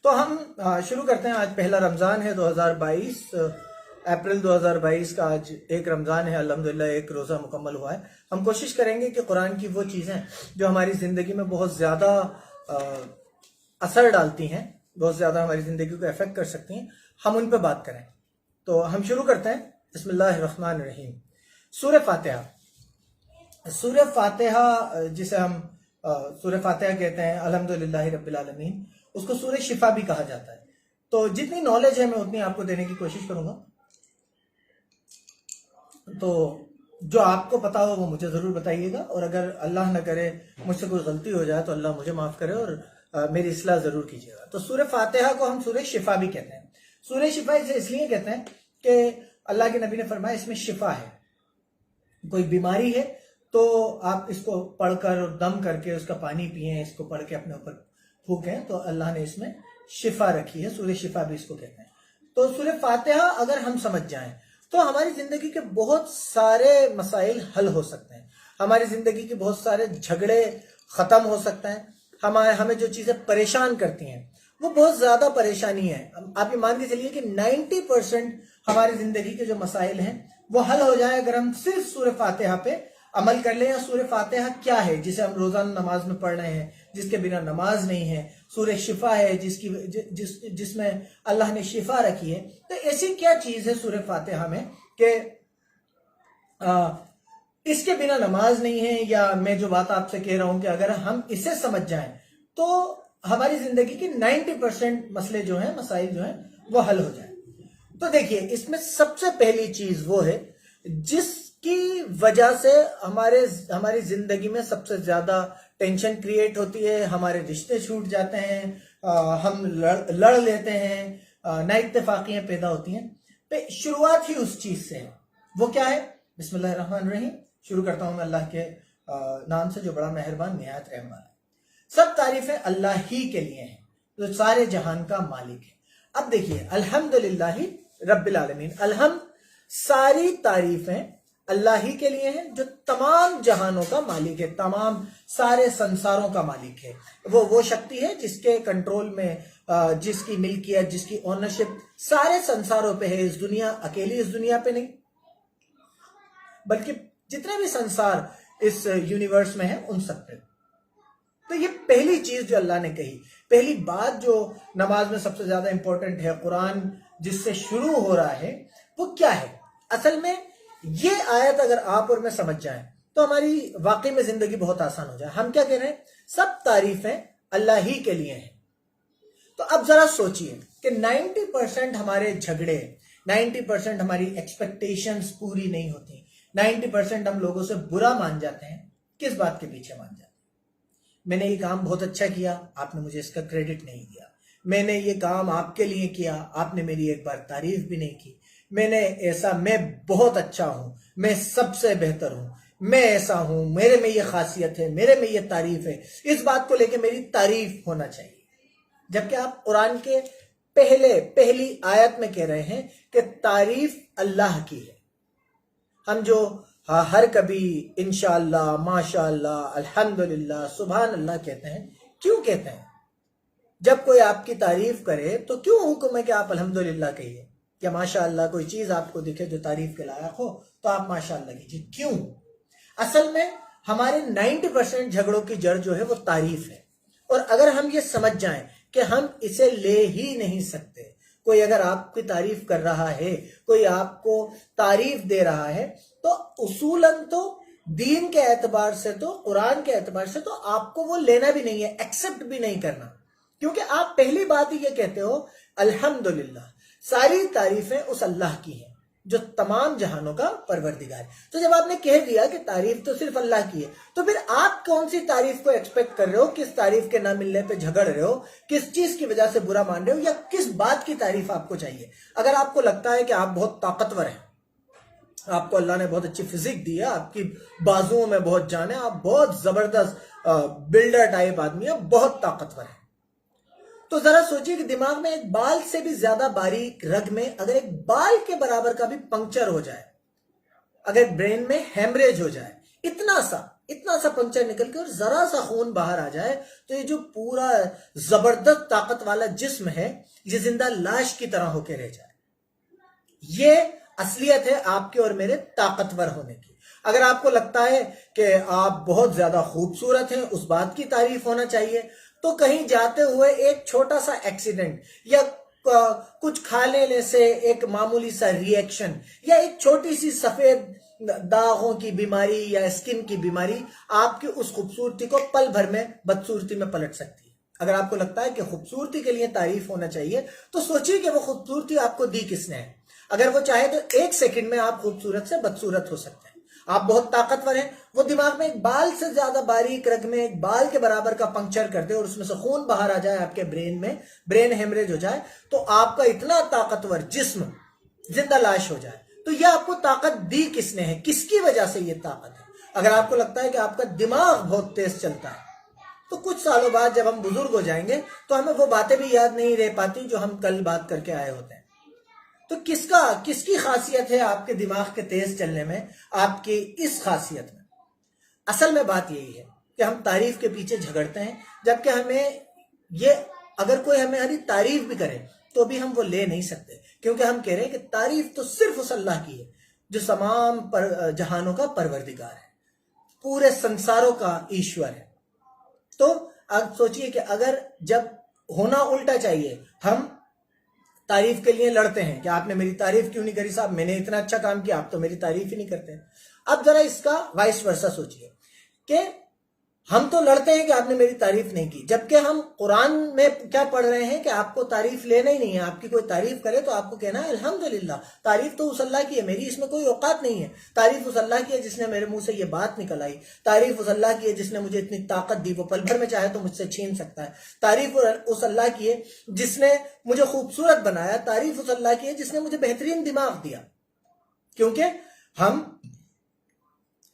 تو ہم شروع کرتے ہیں. آج پہلا رمضان ہے 2022 اپریل 2022 کا. آج ایک رمضان ہے, الحمدللہ ایک روزہ مکمل ہوا ہے. ہم کوشش کریں گے کہ قرآن کی وہ چیزیں جو ہماری زندگی میں بہت زیادہ اثر ڈالتی ہیں, بہت زیادہ ہماری زندگی کو افیکٹ کر سکتی ہیں, ہم ان پہ بات کریں. تو ہم شروع کرتے ہیں. بسم اللہ الرحمن الرحیم. سورہ فاتحہ. سورہ فاتحہ جسے ہم سورہ فاتحہ کہتے ہیں, الحمدللہ رب العالمین, اس کو سورہ شفا بھی کہا جاتا ہے. تو جتنی نالج ہے میں اتنی آپ کو دینے کی کوشش کروں گا. تو جو آپ کو پتا ہو وہ مجھے ضرور بتائیے گا, اور اگر اللہ نہ کرے مجھ سے کوئی غلطی ہو جائے تو اللہ مجھے معاف کرے اور میری اصلاح ضرور کیجیے گا. تو سورہ فاتحہ کو ہم سورہ شفا بھی کہتے ہیں. سورہ شفا اس لیے کہتے ہیں کہ اللہ کے نبی نے فرمایا اس میں شفا ہے. کوئی بیماری ہے تو آپ اس کو پڑھ کر اور دم کر کے اس کا پانی پئیں, اس کو پڑھ کے اپنے اوپر پھونکیں, تو اللہ نے اس میں شفا رکھی ہے. سورہ شفا بھی اس کو کہتے ہیں. تو سورہ فاتحہ اگر ہم سمجھ جائیں تو ہماری زندگی کے بہت سارے مسائل حل ہو سکتے ہیں. ہماری زندگی کے بہت سارے جھگڑے ختم ہو سکتے ہیں. ہمیں جو چیزیں پریشان کرتی ہیں وہ بہت زیادہ پریشانی ہے. آپ یہ مان کے چلیے کہ 90% ہماری زندگی کے جو مسائل ہیں وہ حل ہو جائے اگر ہم صرف سورہ فاتحہ پہ عمل کر لیں. یا سورہ فاتحہ کیا ہے جسے ہم روزانہ نماز میں پڑھ رہے ہیں, جس کے بنا نماز نہیں ہے. سورہ شفا ہے جس میں اللہ نے شفا رکھی ہے. تو ایسی کیا چیز ہے سورہ فاتحہ میں کہ اس کے بنا نماز نہیں ہے. یا میں جو بات آپ سے کہہ رہا ہوں کہ اگر ہم اسے سمجھ جائیں تو ہماری زندگی کے 90% مسئلے جو ہیں, مسائل جو ہیں, وہ حل ہو جائیں. تو دیکھیے, اس میں سب سے پہلی چیز وہ ہے جس کی وجہ سے ہماری زندگی میں سب سے زیادہ ٹینشن کریٹ ہوتی ہے, ہمارے رشتے چھوٹ جاتے ہیں, ہم لڑ لیتے ہیں, نا اتفاقیاں پیدا ہوتی ہیں. شروعات ہی اس چیز سے ہے. وہ کیا ہے؟ بسم اللہ الرحمن الرحیم. شروع کرتا ہوں میں اللہ کے نام سے جو بڑا مہربان نہایت رحم والا ہے. سب تعریفیں اللہ ہی کے لیے ہیں جو سارے جہان کا مالک ہے. اب دیکھیے, الحمدللہ رب العالمین, الحمد ساری تعریفیں اللہ ہی کے لیے ہیں جو تمام جہانوں کا مالک ہے, تمام سارے سنساروں کا مالک ہے. وہ شکتی ہے جس کے کنٹرول میں, جس کی ملکیت, جس کی اونرشپ سارے سنساروں پہ ہے. اس دنیا اکیلی اس دنیا پہ نہیں, بلکہ جتنے بھی سنسار اس یونیورس میں ہیں ان سب پہ. تو یہ پہلی چیز جو اللہ نے کہی, پہلی بات جو نماز میں سب سے زیادہ امپورٹنٹ ہے, قرآن جس سے شروع ہو رہا ہے, وہ کیا ہے؟ اصل میں یہ آیت اگر آپ اور میں سمجھ جائیں تو ہماری واقعی میں زندگی بہت آسان ہو جائے. ہم کیا کہہ رہے ہیں؟ سب تعریفیں اللہ ہی کے لیے ہیں. تو اب ذرا سوچئے کہ 90% ہمارے جھگڑے, 90% ہماری ایکسپیکٹیشنز پوری نہیں ہوتی, 90% ہم لوگوں سے برا مان جاتے ہیں. کس بات کے پیچھے مان جاتے ہیں؟ میں نے یہ کام بہت اچھا کیا, آپ نے مجھے اس کا کریڈٹ نہیں دیا. میں نے یہ کام آپ کے لیے کیا, آپ نے میری ایک بار تعریف بھی نہیں کی. میں بہت اچھا ہوں, میں سب سے بہتر ہوں, میں ایسا ہوں, میرے میں یہ خاصیت ہے, میرے میں یہ تعریف ہے. اس بات کو لے کے میری تعریف ہونا چاہیے. جبکہ آپ قرآن کے پہلی آیت میں کہہ رہے ہیں کہ تعریف اللہ کی ہے. ہم جو ہر کبھی انشاءاللہ, ماشاءاللہ, الحمدللہ, سبحان اللہ کہتے ہیں, کیوں کہتے ہیں؟ جب کوئی آپ کی تعریف کرے تو کیوں حکم ہے کہ آپ الحمدللہ کہیے؟ یا ماشاءاللہ کوئی چیز آپ کو دکھے جو تعریف کے لائق ہو تو آپ ماشاءاللہ کیجیے, کیوں؟ اصل میں ہمارے 90% جھگڑوں کی جڑ جو ہے وہ تعریف ہے. اور اگر ہم یہ سمجھ جائیں کہ ہم اسے لے ہی نہیں سکتے, کوئی اگر آپ کی تعریف کر رہا ہے, کوئی آپ کو تعریف دے رہا ہے, تو اصولاً تو دین کے اعتبار سے, تو قرآن کے اعتبار سے تو آپ کو وہ لینا بھی نہیں ہے, ایکسپٹ بھی نہیں کرنا. کیونکہ آپ پہلی بات ہی یہ کہتے ہو الحمدللہ, ساری تعریفیں اس اللہ کی ہیں جو تمام جہانوں کا پروردگار ہے. تو جب آپ نے کہہ دیا کہ تعریف تو صرف اللہ کی ہے, تو پھر آپ کون سی تعریف کو ایکسپیکٹ کر رہے ہو, کس تعریف کے نہ ملنے پہ جھگڑ رہے ہو, کس چیز کی وجہ سے برا مان رہے ہو, یا کس بات کی تعریف آپ کو چاہیے؟ اگر آپ کو لگتا ہے کہ آپ بہت طاقتور ہیں, آپ کو اللہ نے بہت اچھی فزک دی ہے, آپ کی بازوؤں میں بہت جان ہے, آپ بہت زبردست بلڈر ٹائپ آدمی ہیں, بہت طاقتور ہیں, تو ذرا سوچئے کہ دماغ میں ایک بال سے بھی زیادہ باریک رگ میں اگر ایک بال کے برابر کا بھی پنکچر ہو جائے, اگر برین میں ہیمریج ہو جائے, اتنا سا, اتنا سا پنکچر نکل کے اور ذرا سا خون باہر آ جائے تو یہ جو پورا زبردست طاقت والا جسم ہے یہ زندہ لاش کی طرح ہو کے رہ جائے. یہ اصلیت ہے آپ کے اور میرے طاقتور ہونے کی. اگر آپ کو لگتا ہے کہ آپ بہت زیادہ خوبصورت ہیں، اس بات کی تعریف ہونا چاہیے، تو کہیں جاتے ہوئے ایک چھوٹا سا ایکسیڈنٹ یا کچھ کھا لینے سے ایک معمولی سا ری ایکشن یا ایک چھوٹی سی سفید داغوں کی بیماری یا اسکن کی بیماری آپ کی اس خوبصورتی کو پل بھر میں بدصورتی میں پلٹ سکتی ہے. اگر آپ کو لگتا ہے کہ خوبصورتی کے لیے تعریف ہونا چاہیے تو سوچیے کہ وہ خوبصورتی آپ کو دی کس نے ہے. اگر وہ چاہے تو 1 سیکنڈ میں آپ خوبصورت سے بدصورت ہو سکتے ہیں. آپ بہت طاقتور ہیں، وہ دماغ میں ایک بال سے زیادہ باریک رگ میں ایک بال کے برابر کا پنکچر کر دے اور اس میں سے خون باہر آ جائے آپ کے برین میں، برین ہیمریج ہو جائے، تو آپ کا اتنا طاقتور جسم زندہ لاش ہو جائے. تو یہ آپ کو طاقت دی کس نے ہے؟ کس کی وجہ سے یہ طاقت ہے؟ اگر آپ کو لگتا ہے کہ آپ کا دماغ بہت تیز چلتا ہے تو کچھ سالوں بعد جب ہم بزرگ ہو جائیں گے تو ہمیں وہ باتیں بھی یاد نہیں رہ پاتی جو ہم کل بات کر کے آئے ہوتے ہیں. تو کس کی خاصیت ہے آپ کے دماغ کے تیز چلنے میں، آپ کی اس خاصیت میں؟ اصل میں بات یہی ہے کہ ہم تعریف کے پیچھے جھگڑتے ہیں، جبکہ ہمیں یہ اگر کوئی ہماری تعریف بھی کرے تو بھی ہم وہ لے نہیں سکتے، کیونکہ ہم کہہ رہے ہیں کہ تعریف تو صرف اس اللہ کی ہے جو تمام جہانوں کا پروردگار ہے، پورے سنساروں کا ایشور ہے. تو آپ سوچئے کہ اگر جب ہونا الٹا چاہیے، ہم تعریف کے لیے لڑتے ہیں کہ آپ نے میری تعریف کیوں نہیں کری صاحب، میں نے اتنا اچھا کام کیا، آپ تو میری تعریف ہی نہیں کرتے. اب ذرا اس کا وائس ورسا سوچئے کہ ہم تو لڑتے ہیں کہ آپ نے میری تعریف نہیں کی، جبکہ ہم قرآن میں کیا پڑھ رہے ہیں کہ آپ کو تعریف لینا ہی نہیں ہے. آپ کی کوئی تعریف کرے تو آپ کو کہنا ہے الحمدللہ، تعریف تو اس اللہ کی ہے، میری اس میں کوئی اوقات نہیں ہے. تعریف اس اللہ کی ہے جس نے میرے منہ سے یہ بات نکل آئی. تعریف اس اللہ کی ہے جس نے مجھے اتنی طاقت دی، وہ پل بھر میں چاہے تو مجھ سے چھین سکتا ہے. تعریف اس اللہ کی ہے جس نے مجھے خوبصورت بنایا. تعریف اس اللہ کی ہے جس نے مجھے بہترین دماغ دیا. کیونکہ ہم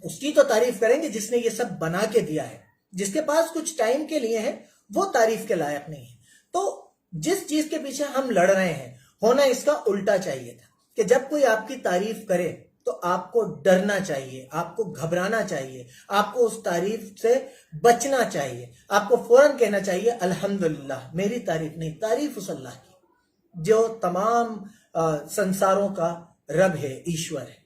اس کی تو تعریف کریں گے جس نے یہ سب بنا کے دیا ہے. جس کے پاس کچھ ٹائم کے لیے ہے وہ تعریف کے لائق نہیں ہے. تو جس چیز کے پیچھے ہم لڑ رہے ہیں، ہونا اس کا الٹا چاہیے تھا کہ جب کوئی آپ کی تعریف کرے تو آپ کو ڈرنا چاہیے، آپ کو گھبرانا چاہیے، آپ کو اس تعریف سے بچنا چاہیے. آپ کو فوراً کہنا چاہیے الحمدللہ، میری تعریف نہیں، تعریف اس اللہ کی جو تمام سنساروں کا رب ہے، ایشور ہے.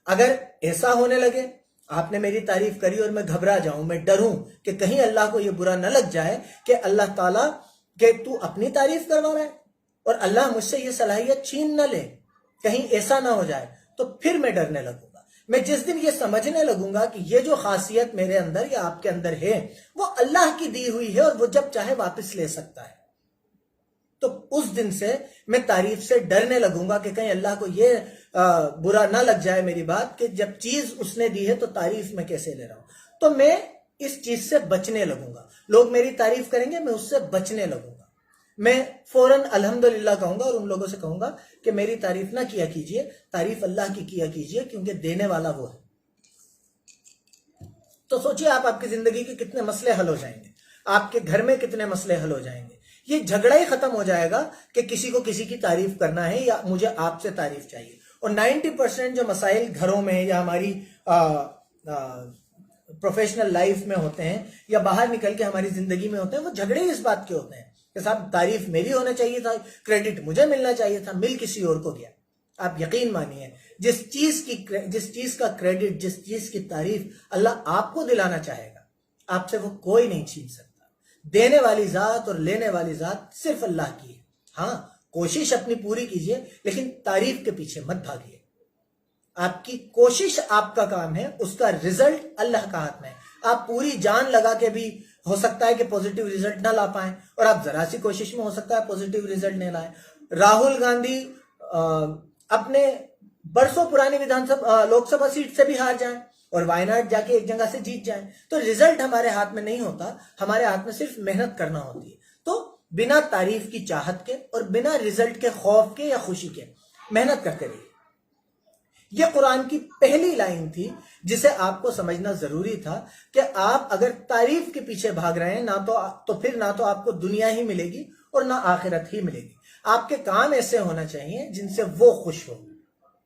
اگر ایسا ہونے لگے، آپ نے میری تعریف کری اور میں گھبرا جاؤں، میں ڈروں کہ کہیں اللہ کو یہ برا نہ لگ جائے کہ اللہ تعالیٰ کہ تو اپنی تعریف کروا رہا ہے اور اللہ مجھ سے یہ صلاحیت چھین نہ لے، کہیں ایسا نہ ہو جائے، تو پھر میں ڈرنے لگوں گا. میں جس دن یہ سمجھنے لگوں گا کہ یہ جو خاصیت میرے اندر یا آپ کے اندر ہے وہ اللہ کی دی ہوئی ہے اور وہ جب چاہے واپس لے سکتا ہے، تو اس دن سے میں تعریف سے ڈرنے لگوں گا کہ کہیں اللہ کو یہ برا نہ لگ جائے میری بات کہ جب چیز اس نے دی ہے تو تعریف میں کیسے لے رہا ہوں. تو میں اس چیز سے بچنے لگوں گا. لوگ میری تعریف کریں گے، میں اس سے بچنے لگوں گا. میں فوراً الحمدللہ کہوں گا اور ان لوگوں سے کہوں گا کہ میری تعریف نہ کیا کیجئے، تعریف اللہ کی کیا کیجئے، کیونکہ دینے والا وہ ہے. تو سوچئے آپ کی زندگی کے کتنے مسئلے حل ہو جائیں گے، آپ کے گھر میں کتنے مسئلے حل ہو جائیں گے. یہ جھگڑا ہی ختم ہو جائے گا کہ کسی کو کسی کی تعریف کرنا ہے یا مجھے آپ سے تعریف چاہیے. اور 90% جو مسائل گھروں میں یا ہماری پروفیشنل لائف میں ہوتے ہیں یا باہر نکل کے ہماری زندگی میں ہوتے ہیں، وہ جھگڑے اس بات کے ہوتے ہیں کہ صاحب تعریف میری ہونا چاہیے تھا، کریڈٹ مجھے ملنا چاہیے تھا، مل کسی اور کو گیا. آپ یقین مانیے جس چیز کا کریڈٹ، جس چیز کی تعریف اللہ آپ کو دلانا چاہے گا، آپ سے وہ کوئی نہیں چھین سکتا. دینے والی ذات اور لینے والی ذات صرف اللہ کی ہے. ہاں، کوشش اپنی پوری کیجئے لیکن تعریف کے پیچھے مت بھاگیے. آپ کی کوشش آپ کا کام ہے، اس کا رزلٹ اللہ کا ہاتھ میں ہے. آپ پوری جان لگا کے بھی ہو سکتا ہے کہ پوزیٹیو رزلٹ نہ لا پائیں، اور آپ ذرا سی کوشش میں ہو سکتا ہے پوزیٹیو رزلٹ نہیں لائیں. راہل گاندھی اپنے برسوں پرانی لوک سبھا سیٹ سے بھی ہار جائیں اور وائناڈ جا کے ایک جگہ سے جیت جائیں، تو رزلٹ ہمارے ہاتھ میں نہیں ہوتا، ہمارے ہاتھ میں صرف محنت کرنا ہوتی ہے. تو بنا تعریف کی چاہت کے اور بنا رزلٹ کے خوف کے یا خوشی کے محنت کرتے رہیے. یہ قرآن کی پہلی لائن تھی جسے آپ کو سمجھنا ضروری تھا کہ آپ اگر تعریف کے پیچھے بھاگ رہے ہیں تو پھر نہ تو آپ کو دنیا ہی ملے گی اور نہ آخرت ہی ملے گی. آپ کے کام ایسے ہونا چاہیے جن سے وہ خوش ہو.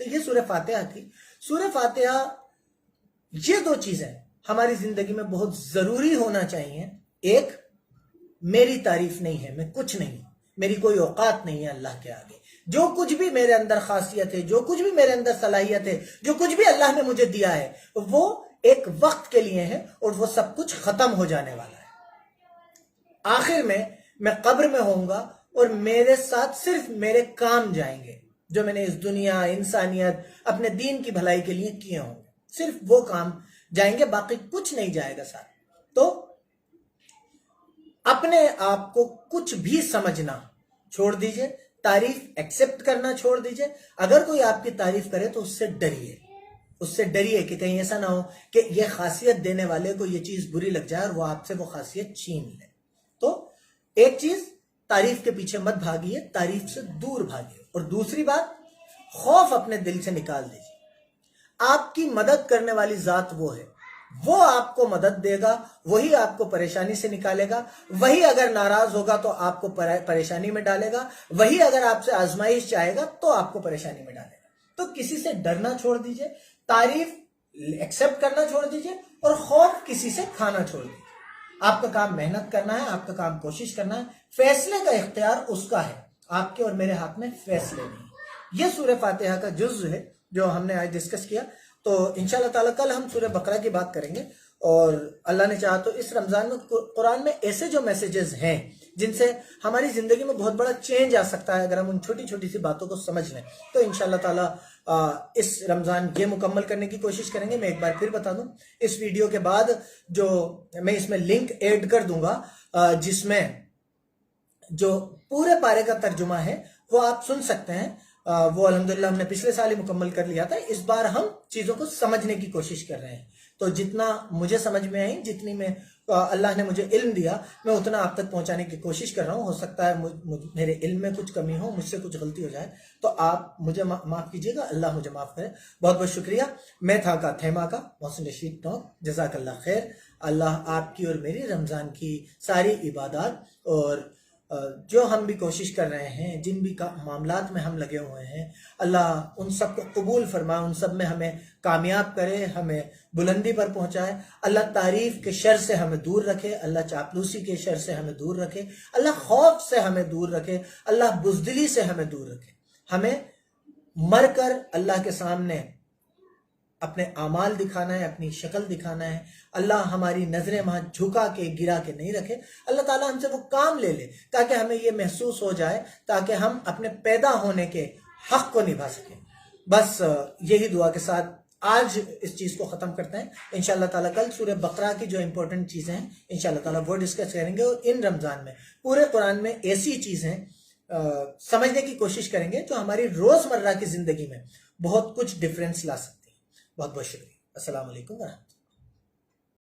تو یہ سورہ فاتحہ تھی. سورہ فاتحہ یہ دو چیزیں ہماری زندگی میں بہت ضروری ہونا چاہیے. ایک، میری تعریف نہیں ہے، میں کچھ نہیں، میری کوئی اوقات نہیں ہے اللہ کے آگے. جو کچھ بھی میرے اندر خاصیت ہے، جو کچھ بھی میرے اندر صلاحیت ہے، جو کچھ بھی اللہ نے مجھے دیا ہے، وہ ایک وقت کے لیے ہے اور وہ سب کچھ ختم ہو جانے والا ہے. آخر میں قبر میں ہوں گا اور میرے ساتھ صرف میرے کام جائیں گے جو میں نے اس دنیا، انسانیت، اپنے دین کی بھلائی کے لیے کیے ہوں گے. صرف وہ کام جائیں گے، باقی کچھ نہیں جائے گا ساتھ. تو اپنے آپ کو کچھ بھی سمجھنا چھوڑ دیجئے، تعریف ایکسپٹ کرنا چھوڑ دیجئے. اگر کوئی آپ کی تعریف کرے تو اس سے ڈریے کہ کہیں ایسا نہ ہو کہ یہ خاصیت دینے والے کو یہ چیز بری لگ جائے اور وہ آپ سے وہ خاصیت چھین لے. تو ایک چیز، تعریف کے پیچھے مت بھاگیے، تعریف سے دور بھاگیے. اور دوسری بات، خوف اپنے دل سے نکال دیجیے. آپ کی مدد کرنے والی ذات وہ ہے، وہ آپ کو مدد دے گا، وہی آپ کو پریشانی سے نکالے گا. وہی اگر ناراض ہوگا تو آپ کو پریشانی میں ڈالے گا، وہی اگر آپ سے آزمائش چاہے گا تو آپ کو پریشانی میں ڈالے گا. تو کسی سے ڈرنا چھوڑ دیجئے، تعریف ایکسپٹ کرنا چھوڑ دیجئے اور خوف کسی سے کھانا چھوڑ دیجئے. آپ کا کام محنت کرنا ہے، آپ کا کام کوشش کرنا ہے. فیصلے کا اختیار اس کا ہے، آپ کے اور میرے ہاتھ میں فیصلے نہیں. یہ سورہ فاتحہ کا جز ہے جو ہم نے آج ڈسکس کیا. تو انشاءاللہ تعالیٰ کل ہم سورہ بقرہ کی بات کریں گے، اور اللہ نے چاہا تو اس رمضان میں قرآن میں ایسے جو میسیجز ہیں جن سے ہماری زندگی میں بہت بڑا چینج آ سکتا ہے اگر ہم ان چھوٹی چھوٹی سی باتوں کو سمجھ لیں. تو انشاءاللہ تعالیٰ اس رمضان یہ مکمل کرنے کی کوشش کریں گے. میں ایک بار پھر بتا دوں، اس ویڈیو کے بعد جو میں اس میں لنک ایڈ کر دوں گا جس میں جو پورے پارے کا ترجمہ ہے وہ آپ سن سکتے ہیں. وہ الحمدللہ ہم نے پچھلے سال ہی مکمل کر لیا تھا. اس بار ہم چیزوں کو سمجھنے کی کوشش کر رہے ہیں. تو جتنا مجھے سمجھ میں آئی، جتنی میں اللہ نے مجھے علم دیا، میں اتنا آپ تک پہنچانے کی کوشش کر رہا ہوں. ہو سکتا ہے میرے علم میں کچھ کمی ہو، مجھ سے کچھ غلطی ہو جائے تو آپ مجھے معاف کیجیے گا، اللہ مجھے معاف کرے. بہت بہت شکریہ. میں تھا کا تھیما کا محسن رشید ٹونک. جزاک اللہ خیر. اللہ آپ کی اور میری رمضان کی ساری عبادات اور جو ہم بھی کوشش کر رہے ہیں، جن بھی معاملات میں ہم لگے ہوئے ہیں، اللہ ان سب کو قبول فرمائے، ان سب میں ہمیں کامیاب کرے، ہمیں بلندی پر پہنچائے. اللہ تعریف کے شر سے ہمیں دور رکھے، اللہ چاپلوسی کے شر سے ہمیں دور رکھے، اللہ خوف سے ہمیں دور رکھے، اللہ بزدلی سے ہمیں دور رکھے. ہمیں مر کر اللہ کے سامنے اپنے اعمال دکھانا ہے، اپنی شکل دکھانا ہے. اللہ ہماری نظریں وہاں جھکا کے گرا کے نہیں رکھے. اللہ تعالیٰ ہم سے وہ کام لے لے تاکہ ہمیں یہ محسوس ہو جائے، تاکہ ہم اپنے پیدا ہونے کے حق کو نبھا سکیں. بس یہی دعا کے ساتھ آج اس چیز کو ختم کرتے ہیں. انشاءاللہ تعالیٰ کل سورہ بقرہ کی جو امپورٹنٹ چیزیں ہیں انشاءاللہ تعالیٰ وہ ڈسکس کریں گے، اور ان رمضان میں پورے قرآن میں ایسی چیزیں سمجھنے کی کوشش کریں گے جو ہماری روزمرہ کی زندگی میں بہت کچھ ڈفرینس لا سکتی ہیں. بہت بہت شکریہ. السلام علیکم ورحمۃ اللہ.